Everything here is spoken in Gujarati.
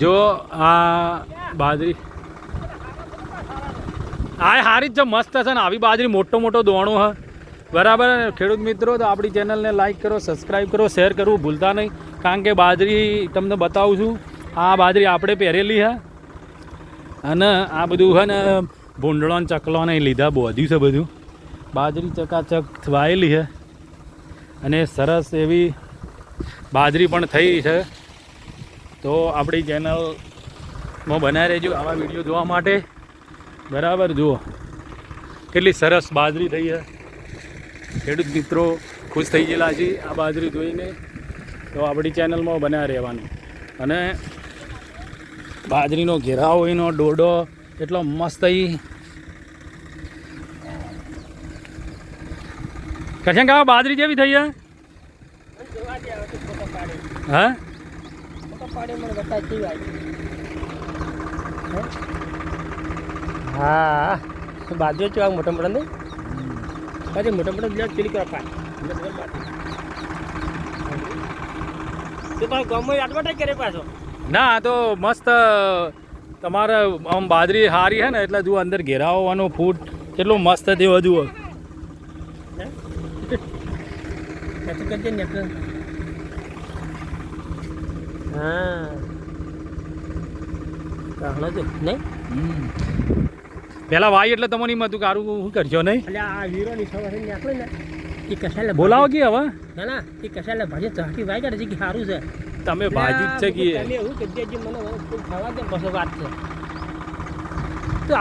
જો આ બાજરી આ હારી જ મસ્ત છે ને આવી બાજરી મોટો મોટો દોણો હ બરાબર. ખેડૂત મિત્રો તો આપણી ચેનલને લાઈક કરો, સબસ્ક્રાઈબ કરો, શેર કરવું ભૂલતા નહીં, કારણ કે બાજરી તમને બતાવું છું. આ બાજરી આપણે પહેરેલી છે અને આ બધું છે ને ભૂંડળો ને ચકલો ને લીધા બોધ્યું છે બધું. બાજરી ચકાચક વાયેલી છે અને સરસ એવી બાજરી પણ થઈ છે. તો આપણી ચેનલમાં બનાવી રહેજો આવા વિડીયો જોવા માટે. બરાબર, જુઓ કેટલી સરસ બાજરી થઈ છે. ખેડૂત મિત્રો ખુશ થઈ ગયેલા છે આ બાજરી જોઈને. તો આપણી ચેનલમાં બનાવી રહેવાનું. અને બાજરીનો ઘેરાવો એનો ડોડો એટલો મસ્ત થઈ. કશું કાં બાજરી જેવી થઈ છે હા. હા બાજુ ચો મોટા મોટા નહીં પછી મોટા મોટા બ્લેક પેલી કરવા પાય તો ગમે એડવર્ટાઈઝ કરે પાછો ના. તો મસ્ત તમારે આમ બાજરી સારી છે ને એટલે જુઓ અંદર ઘેરાવાનો ફૂટ કેટલો મસ્ત થયો જુઓ. હા નહીં પેલા વાય એટલે તમને હતું કારું શું કરશો નહીં. એટલે આ વીરોની સવારે નીકળે ને એ કશાલે બોલાવો કે હવે ના ના એ કશાલે ભાજી ચહટી વાય કરે છે કે સારું છે. તમે ભાજી જ છે કે તમે એવું કે મને ખાવા દે પછી વાત છે.